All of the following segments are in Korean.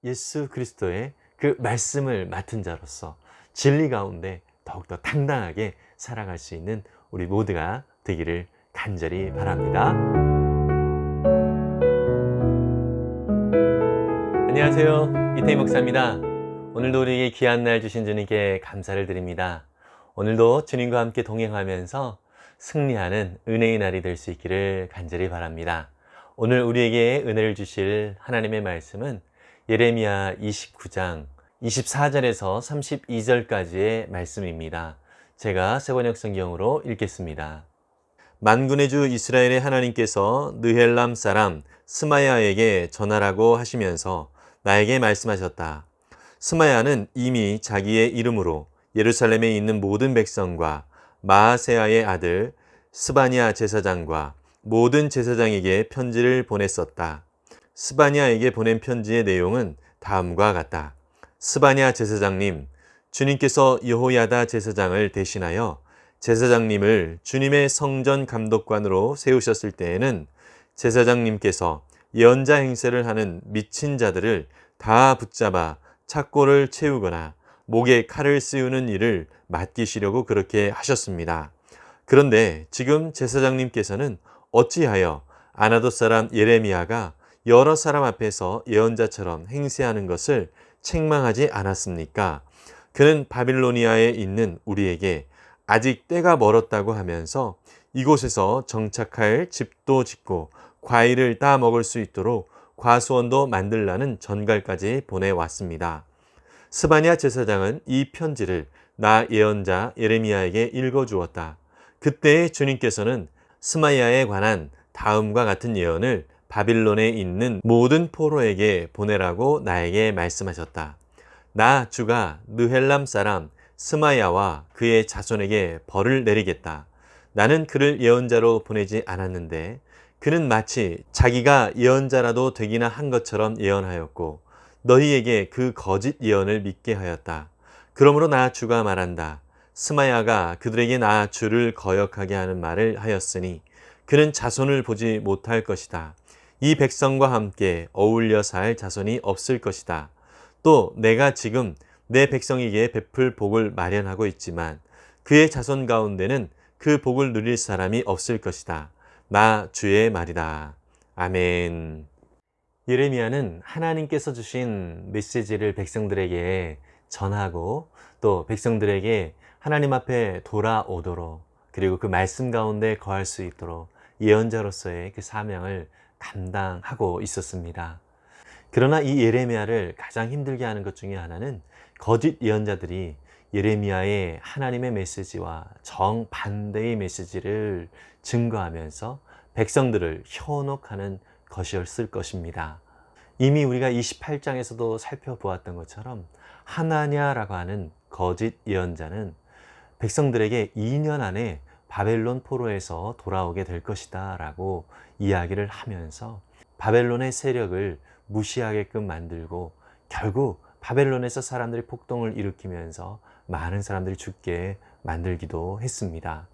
예수 그리스도의 그 말씀을 맡은 자로서 진리 가운데 더욱더 당당하게 살아갈 수 있는 우리 모두가 되기를 간절히 바랍니다. 안녕하세요. 이태희 목사입니다. 오늘도 우리에게 귀한 날 주신 주님께 감사를 드립니다. 오늘도 주님과 함께 동행하면서 승리하는 은혜의 날이 될 수 있기를 간절히 바랍니다. 오늘 우리에게 은혜를 주실 하나님의 말씀은 예레미야 29장 24절에서 32절까지의 말씀입니다. 제가 세번역 성경으로 읽겠습니다. 만군의 주 이스라엘의 하나님께서 느헬람 사람 스마야에게 전하라고 하시면서 나에게 말씀하셨다. 스마야는 이미 자기의 이름으로 예루살렘에 있는 모든 백성과 마아세야의 아들 스바냐 제사장과 모든 제사장에게 편지를 보냈었다. 스바냐에게 보낸 편지의 내용은 다음과 같다. 스바냐 제사장님, 주님께서 여호야다 제사장을 대신하여 제사장님을 주님의 성전 감독관으로 세우셨을 때에는 제사장님께서 예언자 행세를 하는 미친 자들을 다 붙잡아 착고를 채우거나 목에 칼을 씌우는 일을 맡기시려고 그렇게 하셨습니다. 그런데 지금 제사장님께서는 어찌하여 아나돗 사람 예레미야가 여러 사람 앞에서 예언자처럼 행세하는 것을 책망하지 않았습니까? 그는 바빌로니아에 있는 우리에게 아직 때가 멀었다고 하면서 이곳에서 정착할 집도 짓고 과일을 따 먹을 수 있도록 과수원도 만들라는 전갈까지 보내왔습니다. 스바냐 제사장은 이 편지를 나 예언자 예레미야에게 읽어주었다. 그때 주님께서는 스마야에 관한 다음과 같은 예언을 바빌론에 있는 모든 포로에게 보내라고 나에게 말씀하셨다. 나 주가 느헬람 사람 스마야와 그의 자손에게 벌을 내리겠다. 나는 그를 예언자로 보내지 않았는데 그는 마치 자기가 예언자라도 되기나 한 것처럼 예언하였고 너희에게 그 거짓 예언을 믿게 하였다. 그러므로 나 주가 말한다. 스마야가 그들에게 나 주를 거역하게 하는 말을 하였으니 그는 자손을 보지 못할 것이다. 이 백성과 함께 어울려 살 자손이 없을 것이다. 또 내가 지금 내 백성에게 베풀 복을 마련하고 있지만 그의 자손 가운데는 그 복을 누릴 사람이 없을 것이다. 나 주의 말이다. 아멘. 예레미야는 하나님께서 주신 메시지를 백성들에게 전하고 또 백성들에게 하나님 앞에 돌아오도록 그리고 그 말씀 가운데 거할 수 있도록 예언자로서의 그 사명을 감당하고 있었습니다. 그러나 이 예레미야를 가장 힘들게 하는 것 중에 하나는 거짓 예언자들이 예레미야의 하나님의 메시지와 정반대의 메시지를 증거하면서 백성들을 현혹하는 것이었을 것입니다. 이미 우리가 28장에서도 살펴보았던 것처럼 하나냐라고 하는 거짓 예언자는 백성들에게 2년 안에 바벨론 포로에서 돌아오게 될 것이다 라고 이야기를 하면서 바벨론의 세력을 무시하게끔 만들고 결국 바벨론에서 사람들이 폭동을 일으키면서 많은 사람들이 죽게 만들기도 했습니다.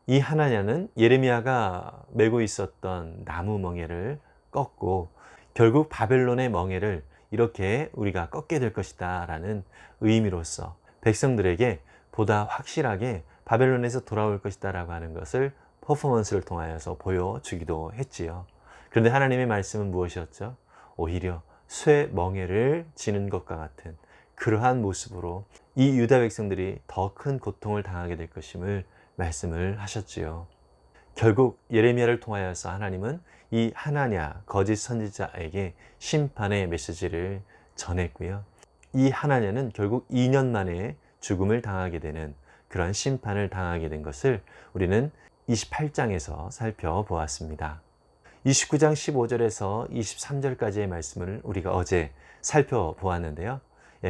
이 하나냐는 예레미야가 메고 있었던 나무 멍에를 꺾고 결국 바벨론의 멍에를 이렇게 우리가 꺾게 될 것이다 라는 의미로서 백성들에게 보다 확실하게 바벨론에서 돌아올 것이다 라고 하는 것을 퍼포먼스를 통하여서 보여주기도 했지요. 그런데 하나님의 말씀은 무엇이었죠? 오히려 쇠 멍에를 지는 것과 같은 그러한 모습으로 이 유다 백성들이 더 큰 고통을 당하게 될 것임을 말씀을 하셨지요. 결국 예레미야를 통하여서 하나님은 이 하나냐 거짓 선지자에게 심판의 메시지를 전했고요. 이 하나냐는 결국 2년 만에 죽음을 당하게 되는 그런 심판을 당하게 된 것을 우리는 28장에서 살펴보았습니다. 29장 15절에서 23절까지의 말씀을 우리가 어제 살펴보았는데요.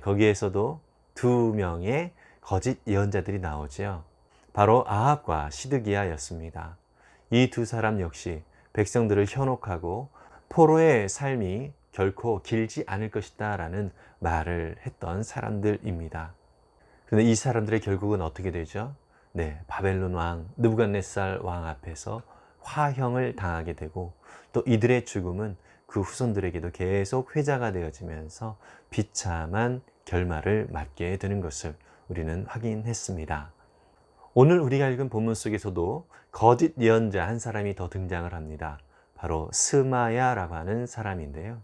거기에서도 두 명의 거짓 예언자들이 나오죠. 바로 아합과 시드기야였습니다. 이 두 사람 역시 백성들을 현혹하고 포로의 삶이 결코 길지 않을 것이다 라는 말을 했던 사람들입니다. 그런데 이 사람들의 결국은 어떻게 되죠? 바벨론 왕 느부갓네살 왕 앞에서 화형을 당하게 되고 또 이들의 죽음은 그 후손들에게도 계속 회자가 되어지면서 비참한 결말을 맞게 되는 것을 우리는 확인했습니다. 오늘 우리가 읽은 본문 속에서도 거짓 예언자 한 사람이 더 등장을 합니다. 바로 스마야라고 하는 사람인데요.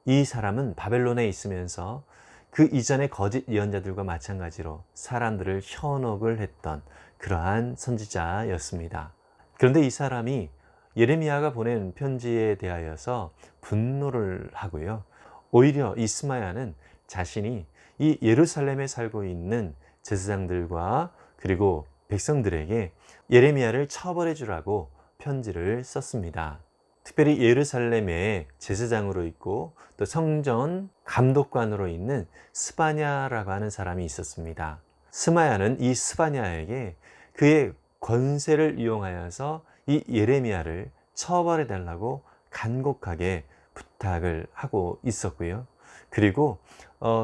이 사람은 바벨론에 있으면서 그 이전의 거짓 예언자들과 마찬가지로 사람들을 현혹을 했던 그러한 선지자였습니다. 그런데 이 사람이 예레미야가 보낸 편지에 대하여서 분노를 하고요. 오히려 이 스마야는 자신이 이 예루살렘에 살고 있는 제사장들과 그리고 백성들에게 예레미야를 처벌해 주라고 편지를 썼습니다. 특별히 예루살렘의 제사장으로 있고 또 성전 감독관으로 있는 스바냐라고 하는 사람이 있었습니다. 스마야는 이 스바냐에게 그의 권세를 이용하여서 이 예레미야를 처벌해 달라고 간곡하게 부탁을 하고 있었고요. 그리고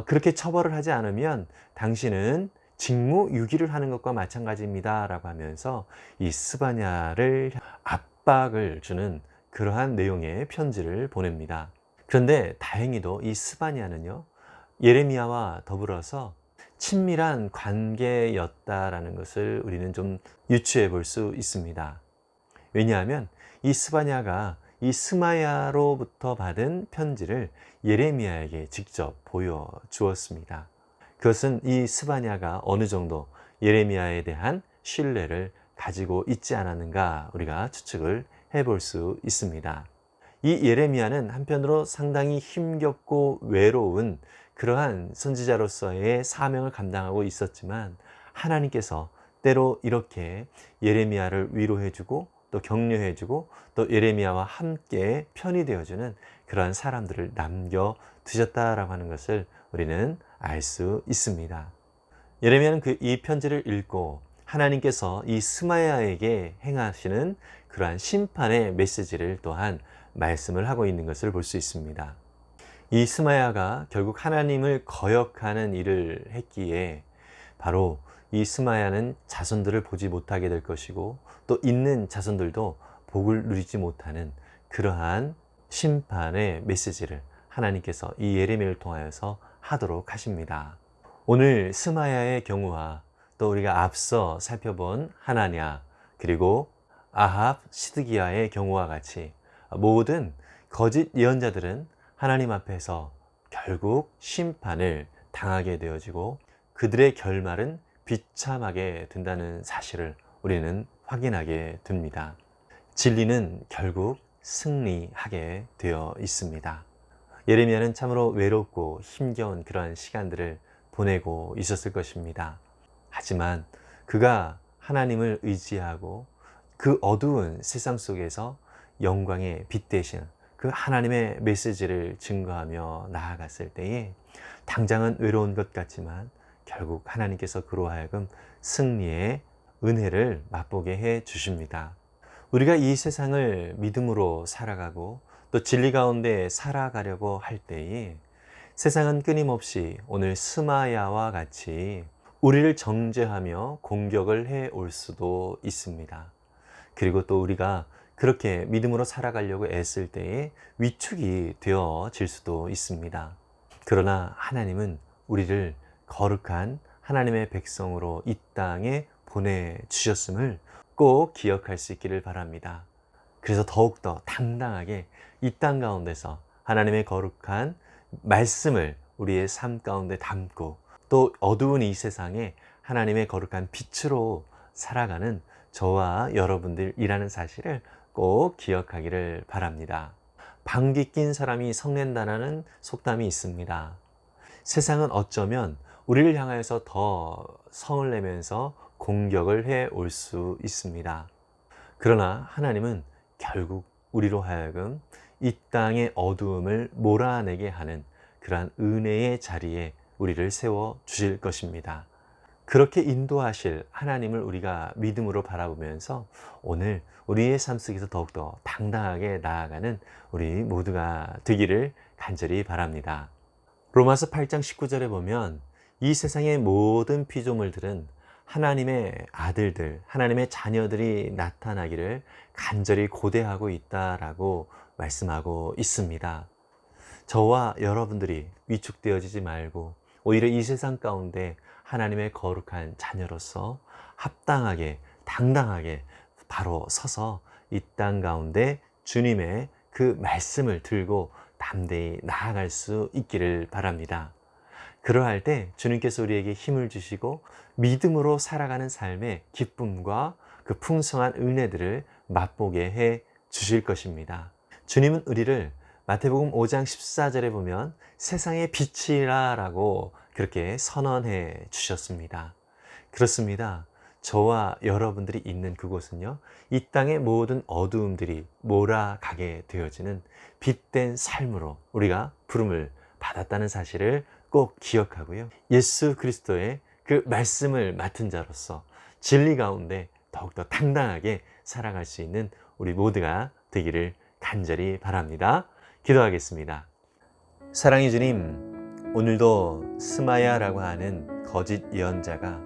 그렇게 처벌을 하지 않으면 당신은 직무유기를 하는 것과 마찬가지입니다 라고 하면서 이 스바냐를 압박을 주는 그러한 내용의 편지를 보냅니다. 그런데 다행히도 이 스바냐는요, 예레미야와 더불어서 친밀한 관계였다라는 것을 우리는 좀 유추해 볼 수 있습니다. 왜냐하면 이 스바냐가 이 스마야로부터 받은 편지를 예레미야에게 직접 보여주었습니다. 그것은 이 스바냐가 어느 정도 예레미야에 대한 신뢰를 가지고 있지 않았는가 우리가 추측을 해볼 수 있습니다. 이 예레미야는 한편으로 상당히 힘겹고 외로운 그러한 선지자로서의 사명을 감당하고 있었지만 하나님께서 때로 이렇게 예레미야를 위로해주고 또 격려해주고 또 예레미야와 함께 편이 되어주는 그러한 사람들을 남겨두셨다라고 하는 것을 우리는 알 수 있습니다. 예레미야는 이 편지를 읽고 하나님께서 이 스마야에게 행하시는 그러한 심판의 메시지를 또한 말씀을 하고 있는 것을 볼 수 있습니다. 이 스마야가 결국 하나님을 거역하는 일을 했기에 바로 이 스마야는 자손들을 보지 못하게 될 것이고 또 있는 자손들도 복을 누리지 못하는 그러한 심판의 메시지를 하나님께서 이 예레미야를 통하여서 하도록 하십니다. 오늘 스마야의 경우와 또 우리가 앞서 살펴본 하나냐 그리고 아합, 시드기야의 경우와 같이 모든 거짓 예언자들은 하나님 앞에서 결국 심판을 당하게 되어지고 그들의 결말은 비참하게 된다는 사실을 우리는 확인하게 됩니다. 진리는 결국 승리하게 되어 있습니다. 예레미야는 참으로 외롭고 힘겨운 그러한 시간들을 보내고 있었을 것입니다. 하지만 그가 하나님을 의지하고 그 어두운 세상 속에서 영광의 빛 대신 그 하나님의 메시지를 증거하며 나아갔을 때에 당장은 외로운 것 같지만 결국 하나님께서 그로 하여금 승리의 은혜를 맛보게 해 주십니다. 우리가 이 세상을 믿음으로 살아가고 또 진리 가운데 살아가려고 할 때에 세상은 끊임없이 오늘 스마야와 같이 우리를 정죄하며 공격을 해 올 수도 있습니다. 그리고 또 우리가 그렇게 믿음으로 살아가려고 애쓸 때에 위축이 되어질 수도 있습니다. 그러나 하나님은 우리를 거룩한 하나님의 백성으로 이 땅에 보내주셨음을 꼭 기억할 수 있기를 바랍니다. 그래서 더욱더 당당하게 이 땅 가운데서 하나님의 거룩한 말씀을 우리의 삶 가운데 담고 또 어두운 이 세상에 하나님의 거룩한 빛으로 살아가는 저와 여러분들이라는 사실을 꼭 기억하기를 바랍니다. 방귀 낀 사람이 성낸다라는 속담이 있습니다. 세상은 어쩌면 우리를 향하여서 더 성을 내면서 공격을 해 올 수 있습니다. 그러나 하나님은 결국 우리로 하여금 이 땅의 어두움을 몰아내게 하는 그러한 은혜의 자리에 우리를 세워 주실 것입니다. 그렇게 인도하실 하나님을 우리가 믿음으로 바라보면서 오늘 우리의 삶 속에서 더욱더 당당하게 나아가는 우리 모두가 되기를 간절히 바랍니다. 로마서 8장 19절에 보면 이 세상의 모든 피조물들은 하나님의 아들들, 하나님의 자녀들이 나타나기를 간절히 고대하고 있다라고 말씀하고 있습니다. 저와 여러분들이 위축되어지지 말고 오히려 이 세상 가운데 하나님의 거룩한 자녀로서 합당하게 당당하게 바로 서서 이 땅 가운데 주님의 그 말씀을 들고 담대히 나아갈 수 있기를 바랍니다. 그러할 때 주님께서 우리에게 힘을 주시고 믿음으로 살아가는 삶의 기쁨과 그 풍성한 은혜들을 맛보게 해 주실 것입니다. 주님은 우리를 마태복음 5장 14절에 보면 세상의 빛이라라고 그렇게 선언해 주셨습니다. 그렇습니다. 저와 여러분들이 있는 그곳은요, 이 땅의 모든 어두움들이 몰아가게 되어지는 빛된 삶으로 우리가 부름을 받았다는 사실을 꼭 기억하고요. 예수 그리스도의 그 말씀을 맡은 자로서 진리 가운데 더욱더 당당하게 살아갈 수 있는 우리 모두가 되기를 간절히 바랍니다. 기도하겠습니다. 사랑의 주님, 오늘도 스마야라고 하는 거짓 예언자가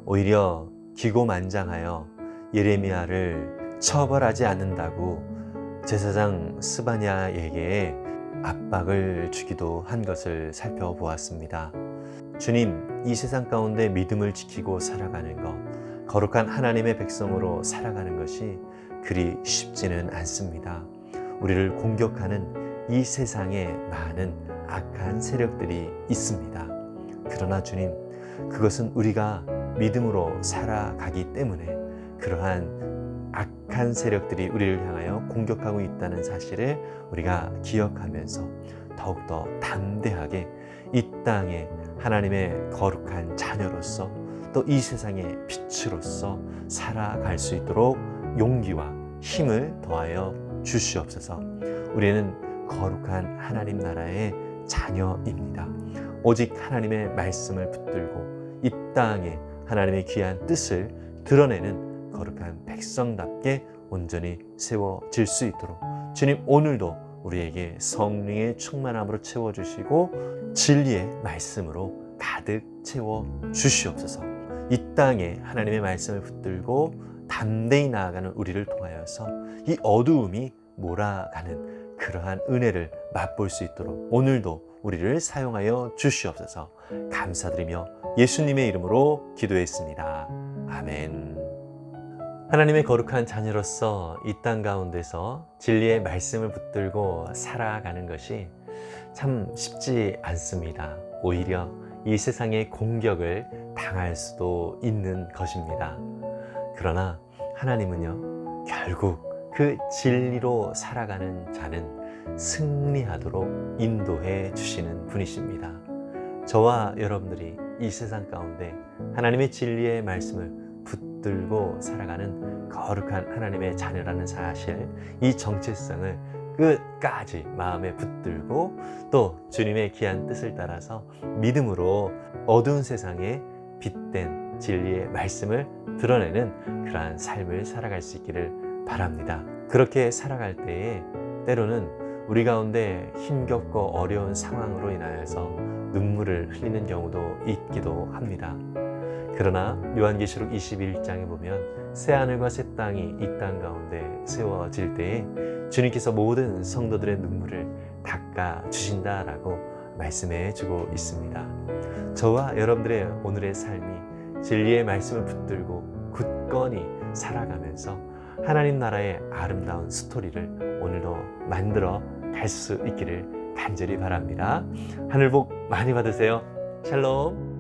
오히려 기고만장하여 예레미야를 처벌하지 않는다고 제사장 스바냐에게 압박을 주기도 한 것을 살펴보았습니다. 주님, 이 세상 가운데 믿음을 지키고 살아가는 것, 거룩한 하나님의 백성으로 살아가는 것이 그리 쉽지는 않습니다. 우리를 공격하는 이 세상에 많은 악한 세력들이 있습니다. 그러나 주님, 그것은 우리가 믿음으로 살아가기 때문에 그러한 악한 세력들이 우리를 향하여 공격하고 있다는 사실을 우리가 기억하면서 더욱더 담대하게 이 땅에 하나님의 거룩한 자녀로서 또 이 세상의 빛으로서 살아갈 수 있도록 용기와 힘을 더하여 주시옵소서. 우리는 거룩한 하나님 나라의 자녀입니다. 오직 하나님의 말씀을 붙들고 이 땅에 하나님의 귀한 뜻을 드러내는 거룩한 백성답게 온전히 세워질 수 있도록 주님, 오늘도 우리에게 성령의 충만함으로 채워주시고 진리의 말씀으로 가득 채워주시옵소서. 이 땅에 하나님의 말씀을 붙들고 담대히 나아가는 우리를 통하여서 이 어두움이 몰아가는 그러한 은혜를 맛볼 수 있도록 오늘도 우리를 사용하여 주시옵소서. 감사드리며 예수님의 이름으로 기도했습니다. 아멘. 하나님의 거룩한 자녀로서 이 땅 가운데서 진리의 말씀을 붙들고 살아가는 것이 참 쉽지 않습니다. 오히려 이 세상의 공격을 당할 수도 있는 것입니다. 그러나 하나님은요, 결국 그 진리로 살아가는 자는 승리하도록 인도해 주시는 분이십니다. 저와 여러분들이 이 세상 가운데 하나님의 진리의 말씀을 붙들고 살아가는 거룩한 하나님의 자녀라는 사실, 이 정체성을 끝까지 마음에 붙들고 또 주님의 귀한 뜻을 따라서 믿음으로 어두운 세상에 빛된 진리의 말씀을 드러내는 그러한 삶을 살아갈 수 있기를 바랍니다. 그렇게 살아갈 때에 때로는 우리 가운데 힘겹고 어려운 상황으로 인하여서 눈물을 흘리는 경우도 있기도 합니다. 그러나 요한계시록 21장에 보면 새하늘과 새 땅이 이 땅 가운데 세워질 때에 주님께서 모든 성도들의 눈물을 닦아주신다라고 말씀해 주고 있습니다. 저와 여러분들의 오늘의 삶이 진리의 말씀을 붙들고 굳건히 살아가면서 하나님 나라의 아름다운 스토리를 오늘도 만들어 갈 수 있기를 간절히 바랍니다. 하늘 복 많이 받으세요. 샬롬.